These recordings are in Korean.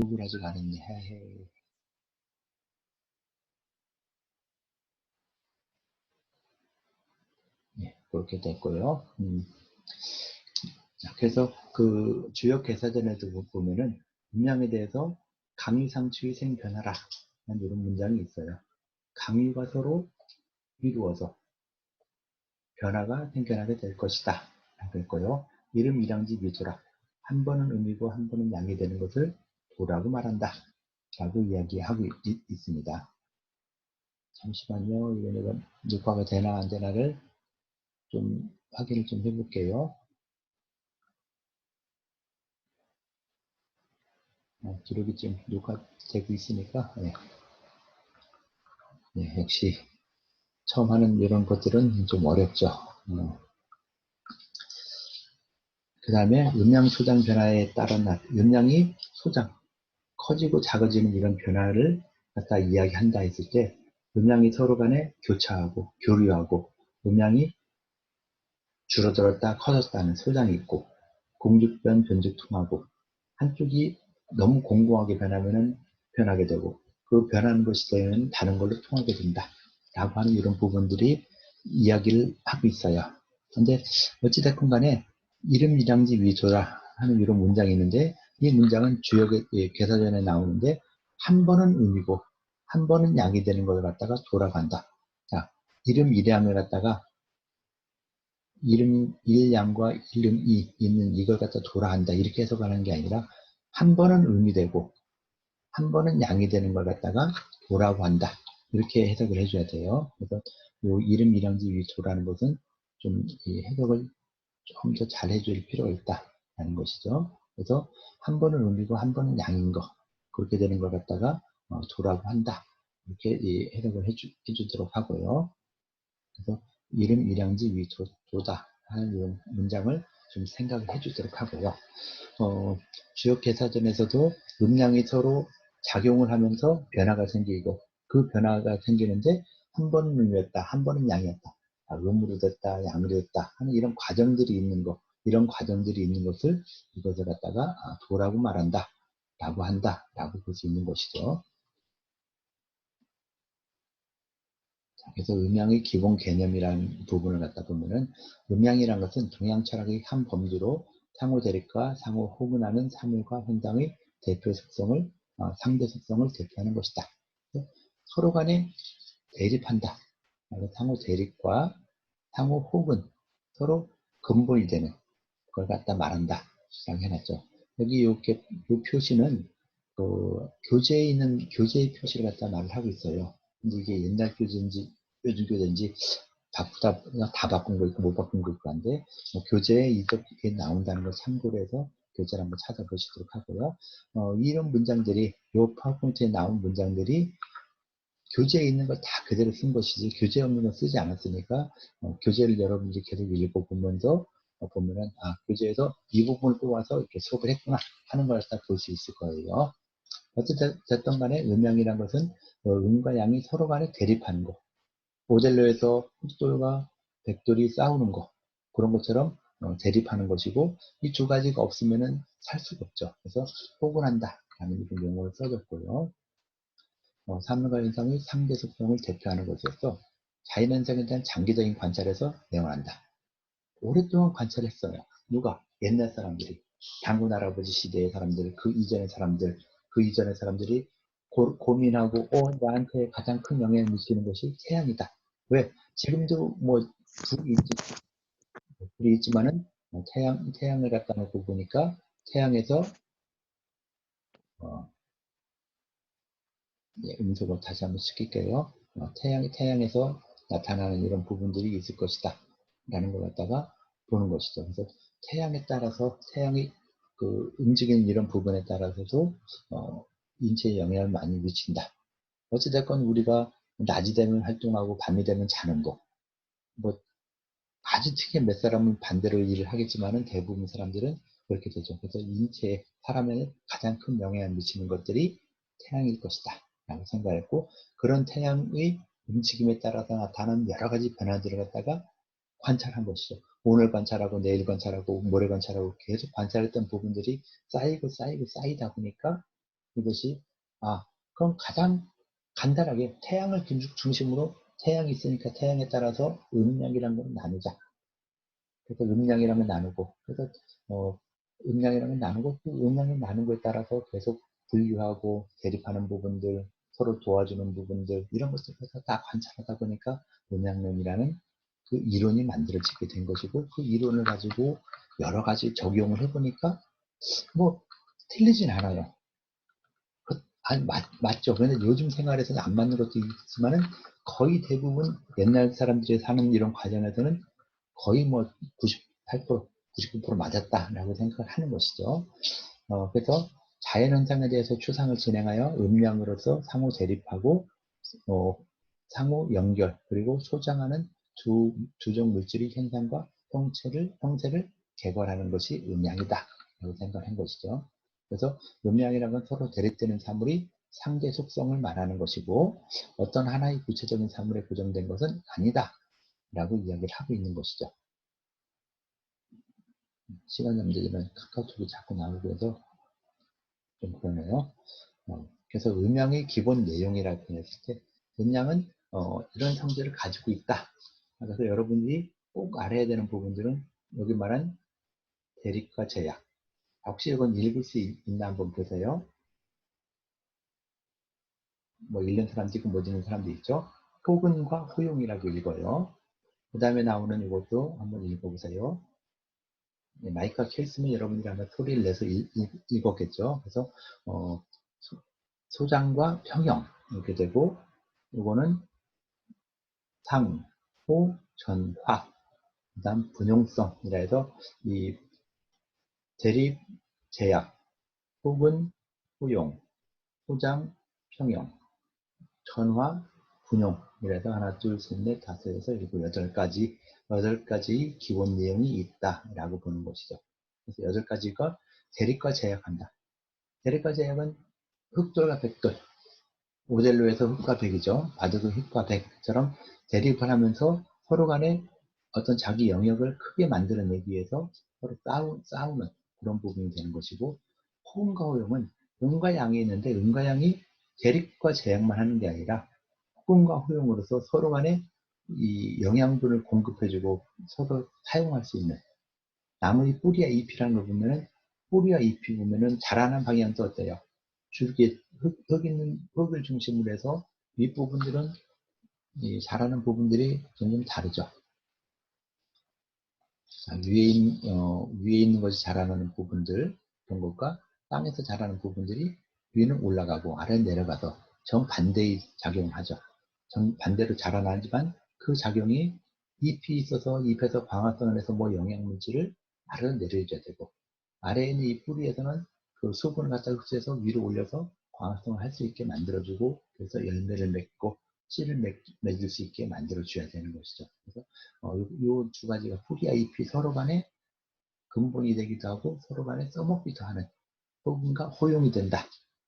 기록을 아직 안 했네. 헤헤. 네, 그렇게 됐고요. 자, 그래서 그 주역 개사전에도 보면은 음양에 대해서 강유상추의 생변하라 하는 이런 문장이 있어요. 강유가 서로 이루어서 변화가 생겨나게 될 것이다. 그랬고요. 이름 일양지 미소라. 한 번은 음이고 한 번은 양이 되는 것을 도라고 말한다. 라고 이야기하고 있습니다. 잠시만요. 이건 녹화가 되나 안 되나를 좀 확인을 좀 해볼게요. 기록이 지금 녹화되고 있으니까 네. 네, 역시 처음 하는 이런 것들은 좀 어렵죠. 그 다음에 음양 소장 변화에 따른 음양이 소장 커지고 작아지는 이런 변화를 갖다 이야기한다 했을 때 음양이 서로 간에 교차하고 교류하고 음양이 줄어들었다 커졌다는 소장이 있고 공죽변 변죽통하고 한쪽이 너무 공고하게 변하면은 변하게 되고 그 변하는 것이 되면 다른 걸로 통하게 된다 라고 하는 이런 부분들이 이야기를 하고 있어요. 근데 어찌됐건 간에 이름 일양지 위조라 하는 이런 문장이 있는데 이 문장은 주역의 개사전에 나오는데 한 번은 음이고 한 번은 양이 되는 걸 갖다가 돌아간다. 자, 이름 일양을 갖다가 이름 1양과 이름 2 있는 이걸 갖다 돌아간다 이렇게 해석하는 게 아니라 한 번은 음이 되고 한 번은 양이 되는 걸 갖다가 도라고 한다 이렇게 해석을 해줘야 돼요. 그래서 이 이름 1양지 위도라는 것은 좀 이 해석을 조금 더 잘 해줄 필요가 있다라는 것이죠. 그래서 한 번은 음이고 한 번은 양인 거 그렇게 되는 걸 갖다가 도라고 한다 이렇게 해석을 해주도록 하고요. 그래서 이름 일양지 위도다 하는 이런 문장을 좀 생각을 해주도록 하고요. 주역 개사전에서도 음양이 서로 작용을 하면서 변화가 생기고 그 변화가 생기는데 한 번은 음이었다, 한 번은 양이었다, 음으로 됐다, 양으로 됐다 하는 이런 과정들이 있는 것, 이런 과정들이 있는 것을 이것을 갖다가 도라고 말한다, 라고 한다, 라고 볼 수 있는 것이죠. 그래서 음양의 기본 개념이라는 부분을 갖다 보면은 음양이라는 것은 동양 철학의 한 범주로 상호 대립과 상호 호근하는 사물과 현상의 대표 속성을 상대 속성을 대표하는 것이다. 서로 간에 대립한다. 상호 대립과 상호 호근 서로 근본이 되는 그걸 갖다 말한다. 라고 해놨죠. 여기 요 표시는 그 교재에 있는 교재의 표시를 갖다 말을 하고 있어요. 근데 이게 옛날 교재인지 요즘 교재인지 바꾸다 다 바꾼 거 있고 못 바꾼 거 있고 한데 교재에 이렇게 나온다는 걸 참고로 해서 교재를 한번 찾아보시도록 하고요. 이런 문장들이 요 파워포인트에 나온 문장들이 교재에 있는 걸 다 그대로 쓴 것이지 교재 없는 건 쓰지 않았으니까 교재를 여러분들이 계속 읽어보면서 보면은 교재에서 이 부분을 뽑아서 이렇게 수업을 했구나 하는 걸 다 볼 수 있을 거예요. 어쨌든 간에 음양이란 것은 음과 양이 서로 간에 대립하는 거. 오델로에서 흑돌과 백돌이 싸우는 거. 그런 것처럼 대립하는 것이고 이 두 가지가 없으면은 살 수가 없죠. 그래서 호근한다 라는 이런 용어를 써줬고요. 사물과 현상의 상대 속성을 대표하는 것이어서 자연현상에 대한 장기적인 관찰에서 내용한다. 오랫동안 관찰했어요. 누가? 옛날 사람들이. 당군 할아버지 시대의 사람들, 그 이전의 사람들, 그 이전의 사람들이 고민하고 나한테 가장 큰 영향을 미치는 것이 태양이다. 왜? 지금도 뭐 불이 있지만은 태양을 갖다 놓고 보니까 태양에서 음속을 다시 한번 시킬게요. 태양에서 나타나는 이런 부분들이 있을 것이다. 라는 걸 갖다가 보는 것이죠. 그래서 태양에 따라서, 태양이 그 움직이는 이런 부분에 따라서도, 인체에 영향을 많이 미친다. 어찌됐건 우리가 낮이 되면 활동하고 밤이 되면 자는 거. 뭐, 아주 특히 몇 사람은 반대로 일을 하겠지만은 대부분 사람들은 그렇게 되죠. 그래서 인체에, 사람에 가장 큰 영향을 미치는 것들이 태양일 것이다. 라고 생각했고, 그런 태양의 움직임에 따라서 나타나는 여러 가지 변화들을 갖다가 관찰한 것이죠. 오늘 관찰하고 내일 관찰하고 모레 관찰하고 계속 관찰했던 부분들이 쌓이고 쌓이고 쌓이다 보니까 이것이 그럼 가장 간단하게 태양을 중심으로 태양이 있으니까 태양에 따라서 음량이라는 걸 나누자. 그래서 음량이라는 걸 나누고 그래서 음량이라는 걸 나누고 그 음량을 나눈 거에 따라서 계속 분류하고 대립하는 부분들 서로 도와주는 부분들 이런 것들을 다 관찰하다 보니까 음량론이라는 그 이론이 만들어지게 된 것이고 그 이론을 가지고 여러 가지 적용을 해보니까 뭐 틀리진 않아요. 아니, 맞죠. 그런데 요즘 생활에서는 안 맞는 것도 있지만은 거의 대부분 옛날 사람들이 사는 이런 과정에서는 거의 뭐 98%, 99% 맞았다라고 생각을 하는 것이죠. 그래서 자연현상에 대해서 추상을 진행하여 음량으로서 상호 대립하고 상호 연결 그리고 소장하는 두종 물질의 현상과 형태를 개발하는 것이 음량이다 라고 생각을 한 것이죠. 그래서 음량이라는 건 서로 대립되는 사물이 상대 속성을 말하는 것이고 어떤 하나의 구체적인 사물에 고정된 것은 아니다 라고 이야기를 하고 있는 것이죠. 시간 문제는 카카오톡이 자꾸 나오고 해서 좀 그러네요. 그래서 음량의 기본 내용이라고 했을 때 음량은 이런 성질을 가지고 있다. 그래서 여러분이 꼭 알아야 되는 부분들은 여기 말한 대립과 제약. 혹시 이건 읽을 수 있나 한번 보세요. 뭐 읽는 사람도 있고 못 읽는 사람도 있죠. 호근과 호용이라고 읽어요. 그 다음에 나오는 이것도 한번 읽어보세요. 네, 마이크가 켜있으면 여러분들이 아마 소리를 내서 읽었겠죠. 그래서 소장과 평형 이렇게 되고 이거는 상, 호, 전, 화 그 다음 분용성이라 해서 이 대립, 제약, 혹은 호용, 소장, 평형, 전화, 분용이라 해서 하나, 둘, 셋, 넷, 다섯, 여섯, 일곱, 여덟 가지 기본 내용이 있다라고 보는 것이죠. 그래서 여덟 가지가 대립과 제약한다. 대립과 제약은 흑돌과 백돌, 오델로에서 흑과 백이죠. 바둑의 흑과 백처럼 대립을 하면서 서로 간에 어떤 자기 영역을 크게 만들어내기 위해서 서로 싸우는 그런 부분이 되는 것이고 호응과 호용은 음과 양이 있는데 음과 양이 대립과 제약만 하는 게 아니라 호응과 호용으로서 서로 간에 이 영양분을 공급해주고 서로 사용할 수 있는 나무의 뿌리와 잎이라는 걸 보면은 뿌리와 잎이 보면은 자라는 방향도 어때요? 줄기에 흙을 중심으로 해서 윗부분들은 자라는 부분들이 점점 다르죠. 위에 있는 것이 자라는 부분들, 그런 것과 땅에서 자라는 부분들이 위는 올라가고 아래는 내려가서 정반대의 작용을 하죠. 정반대로 자라나지만 그 작용이 잎이 있어서 잎에서 광합성을 해서 뭐 영양물질을 아래로 내려줘야 되고 아래에 있는 이 뿌리에서는 그 수분을 갖다 흡수해서 위로 올려서 광합성을 할 수 있게 만들어주고 그래서 열매를 맺고 씨를 맺을 수 있게 만들어줘야 되는 것이죠. 그래서 이 두 가지가 뿌리와 잎이 서로 간에 근본이 되기도 하고 서로 간에 써먹기도 하는 호응과 호용이 된다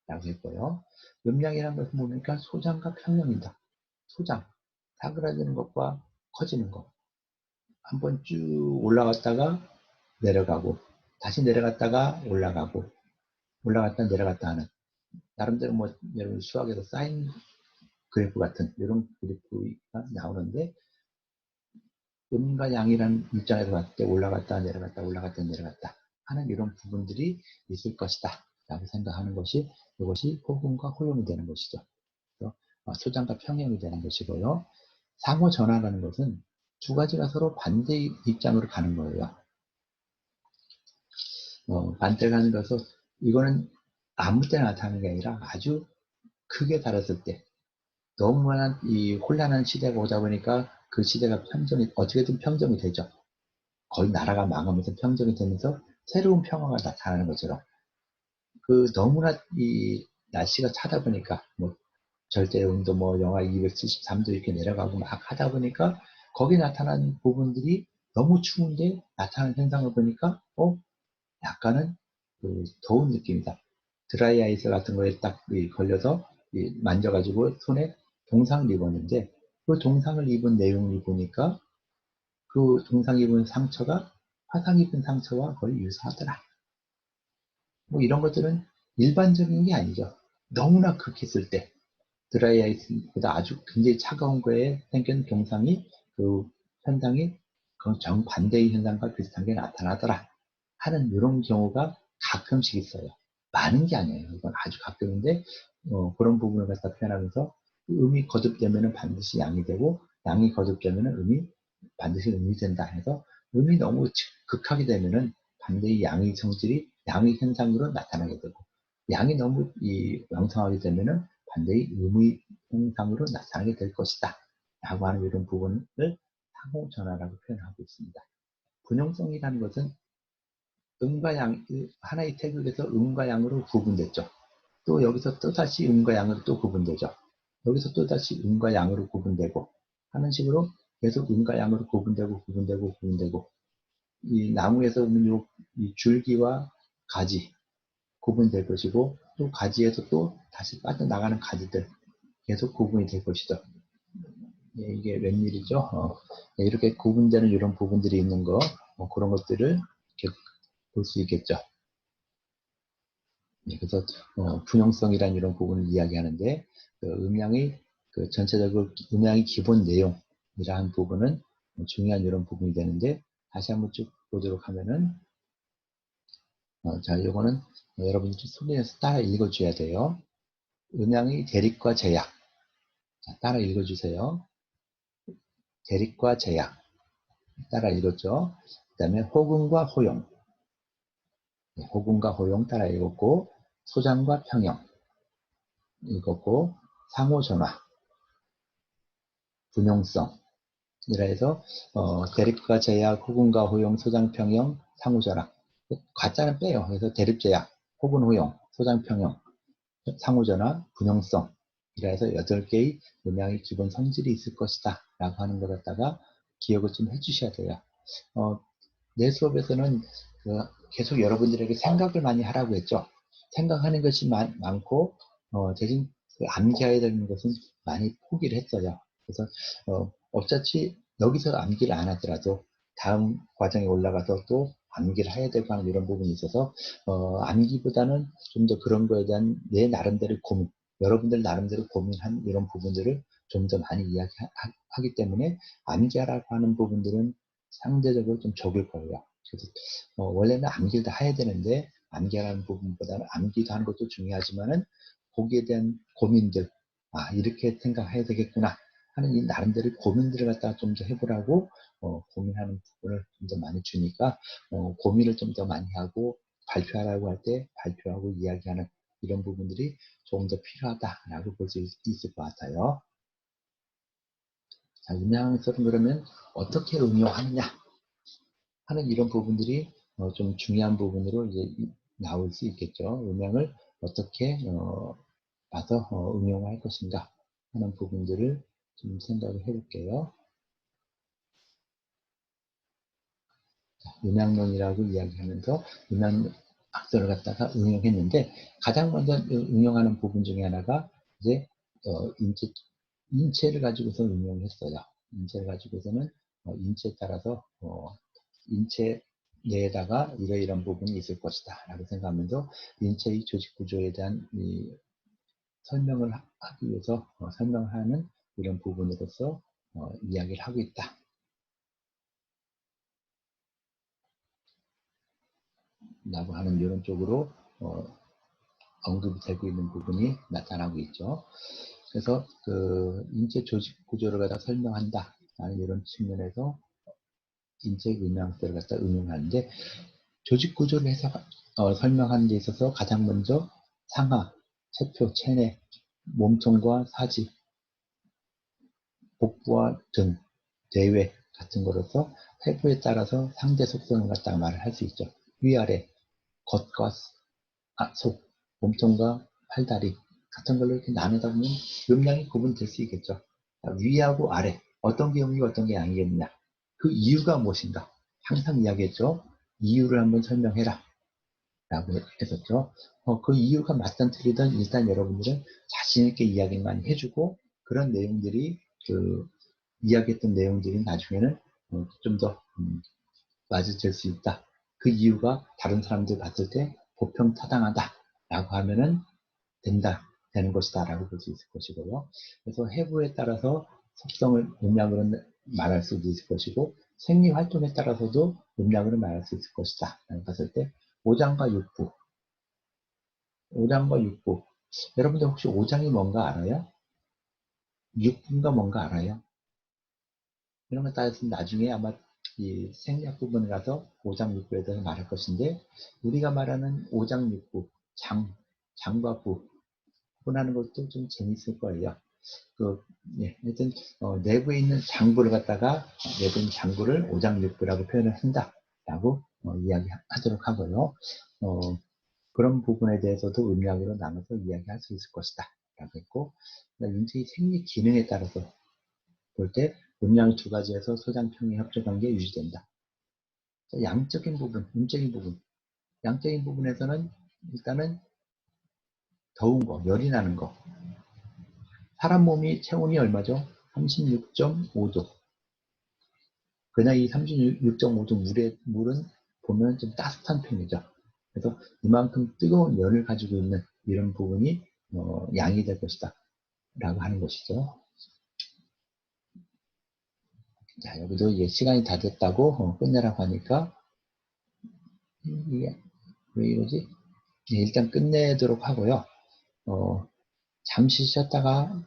라고 했고요. 음량이라는 것을 보니까 소장과 평형이다. 소장, 사그라지는 것과 커지는 것. 한번 쭉 올라갔다가 내려가고 다시 내려갔다가 올라갔다 내려갔다 하는 나름대로 뭐 여러분 수학에서 사인 그래프 같은 이런 그래프가 나오는데 음과 양이라는 입장에서 봤을 때 올라갔다 내려갔다 올라갔다 내려갔다 하는 이런 부분들이 있을 것이다 라고 생각하는 것이 이것이 호응과 호용이 되는 것이죠. 그래서 소장과 평형이 되는 것이고요. 상호 전환하는 것은 두 가지가 서로 반대의 입장으로 가는 거예요. 반대가 가는 것은 이거는 아무 때나 나타나는 게 아니라 아주 크게 달았을 때 너무나 이 혼란한 시대가 오다 보니까 그 시대가 어떻게든 평정이 되죠. 거의 나라가 망하면서 평정이 되면서 새로운 평화가 나타나는 것처럼 너무나 이 날씨가 차다 보니까 뭐 절대 온도 뭐 영하 273도 이렇게 내려가고 막 하다 보니까 거기 나타난 부분들이 너무 추운데 나타나는 현상을 보니까 약간은 더운 느낌이다. 드라이 아이스 같은 거에 딱 걸려서 만져가지고 손에 동상을 입었는데 그 동상을 입은 내용을 보니까 그 동상 입은 상처가 화상 입은 상처와 거의 유사하더라. 뭐 이런 것들은 일반적인 게 아니죠. 너무나 극했을 때, 드라이 아이스보다 아주 굉장히 차가운 거에 생긴 경상이 그 현상이 그 정반대의 현상과 비슷한 게 나타나더라 하는 이런 경우가 가끔씩 있어요. 많은 게 아니에요. 이건 아주 가끔인데 그런 부분을 갖다 표현하면서 음이 거듭되면 반드시 양이 되고 양이 거듭되면 음이 반드시 음이 된다 해서 음이 너무 극하게 되면은 반대의 양의 성질이 양의 현상으로 나타나게 되고 양이 너무 왕성하게 되면은 반대의 음의 현상으로 나타나게 될 것이다 라고 하는 이런 부분을 상호전화라고 표현하고 있습니다. 분용성이라는 것은 음과 양, 하나의 태극에서 음과 양으로 구분됐죠. 또 여기서 또다시 음과 양으로 또 구분되죠. 여기서 또다시 음과 양으로 구분되고 하는 식으로 계속 음과 양으로 구분되고 이 나무에서 오는 이 줄기와 가지 구분될 것이고 또 가지에서 또 다시 빠져나가는 가지들 계속 구분이 될 것이죠. 예, 이게 웬일이죠? 예, 이렇게 구분되는 이런 부분들이 있는 거 그런 것들을 이렇게 볼 수 있겠죠. 예, 그래서 분용성이라는 이런 부분을 이야기하는데 그 음양의 그 전체적으로 음양의 기본 내용이라는 부분은 중요한 이런 부분이 되는데 다시 한번 쭉 보도록 하면은 자, 이거는 여러분이 좀 소리내서 따라 읽어줘야 돼요. 음양의 대립과 제약. 자, 따라 읽어주세요. 대립과 제약. 따라 읽었죠. 그 다음에 호금과 호용. 네, 호금과 호용 따라 읽었고, 소장과 평형 읽었고, 상호전화, 분용성. 이라 해서 대립과 제약, 호금과 호용, 소장, 평형, 상호전화. 가짜는 빼요. 그래서 대립, 제약, 호분, 호용, 소장, 평형, 상호전화, 분용성. 이라 해서 8개의 음양의 기본 성질이 있을 것이다. 라고 하는 것 갖다가 기억을 좀 해주셔야 돼요. 내 수업에서는 계속 여러분들에게 생각을 많이 하라고 했죠. 생각하는 것이 많고 대신 암기해야 되는 것은 많이 포기를 했어요. 그래서 어차피 여기서 암기를 안 하더라도 다음 과정에 올라가서 또 암기를 해야 되고 하는 이런 부분이 있어서 암기보다는 좀 더 그런 거에 대한 내 나름대로 고민, 여러분들 나름대로 고민한 이런 부분들을 좀 더 많이 이야기하기 때문에 암기하라고 하는 부분들은 상대적으로 좀 적을 거예요. 그래서 원래는 암기를 다 해야 되는데 암기하는 부분보다는 암기도 하는 것도 중요하지만은 거기에 대한 고민들, 이렇게 생각해야 되겠구나 하는 이 나름대로 고민들을 갖다가 좀 더 해보라고 고민하는 부분을 좀 더 많이 주니까 고민을 좀 더 많이 하고 발표하라고 할 때 발표하고 이야기하는 이런 부분들이 조금 더 필요하다라고 볼 수 있을 것 같아요. 자, 음향설은 그러면 어떻게 응용하느냐 하는 이런 부분들이 좀 중요한 부분으로 이제 나올 수 있겠죠. 음향을 어떻게 봐서 응용할 것인가 하는 부분들을 좀 생각을 해볼게요. 음향론이라고 이야기하면서 음향 학설을 갖다가 응용했는데 가장 먼저 응용하는 부분 중에 하나가 이제 인체를 가지고서 응용했어요. 인체를 가지고서는 인체에 따라서 인체 내에다가 이러이러한 부분이 있을 것이다 라고 생각하면서 인체의 조직 구조에 대한 설명을 하기 위해서 설명하는 이런 부분으로서 이야기를 하고 있다 라고 하는 이런 쪽으로 언급이 되고 있는 부분이 나타나고 있죠. 그래서 그 인체 조직 구조를 갖다 설명한다 라는 이런 측면에서 인체 음향학설을 갖다 응용하는데 조직 구조를 해서 설명하는 데 있어서 가장 먼저 상하, 체표, 체내, 몸통과 사지, 복부와 등, 대외 같은 거로서 세부에 따라서 상대 속성을 갖다가 말을 할 수 있죠. 위아래, 겉과 속, 몸통과 팔다리 같은 걸로 이렇게 나누다 보면 음량이 구분될 수 있겠죠. 위하고 아래, 어떤 게 음이고 어떤 게 양이겠느냐. 그 이유가 무엇인가. 항상 이야기했죠. 이유를 한번 설명해라. 라고 했었죠. 그 이유가 맞든 틀리든 일단 여러분들은 자신있게 이야기를 많이 해주고 그런 내용들이 이야기했던 내용들이 나중에는 좀 더 맞아질 수 있다. 그 이유가 다른 사람들 봤을 때 보편타당하다 라고 하면은 되는 것이다 라고 볼 수 있을 것이고요. 그래서 해부에 따라서 속성을 음량으로 말할 수도 있을 것이고 생리 활동에 따라서도 음량으로 말할 수 있을 것이다 라고 봤을 때 오장과 육부 여러분들 혹시 오장이 뭔가 알아요? 육부가 뭔가 알아요? 이런 것 따라서 나중에 아마 이 생략 부분에 가서 오장 육부에 대해서 말할 것인데 우리가 말하는 오장 육부 장과 부 구분하는 것도 좀 재밌을 거예요. 하여튼 내부에 있는 장부를 갖다가 내부에 있는 장부를 오장육부라고 표현을 한다라고 이야기하도록 하고요. 그런 부분에 대해서도 음량으로 나눠서 이야기할 수 있을 것이다 라고 했고 인체의 생리 기능에 따라서 볼 때 음량 두 가지에서 소장평의 협조관계 유지된다. 양적인 부분, 음적인 부분. 양적인 부분에서는 일단은 더운 거, 열이 나는 거. 사람 몸이 체온이 얼마죠? 36.5도. 그냥 이 36.5도 물은 보면 좀 따뜻한 편이죠. 그래서 이만큼 뜨거운 열을 가지고 있는 이런 부분이 양이 될 것이다 라고 하는 것이죠. 자, 여기도 이제 시간이 다 됐다고 끝내라고 하니까 이게 왜 이러지? 네, 일단 끝내도록 하고요. 잠시 쉬었다가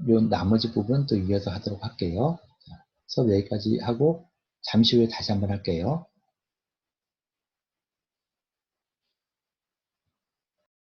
요 나머지 부분 또 이어서 하도록 할게요. 수업 여기까지 하고 잠시 후에 다시 한번 할게요.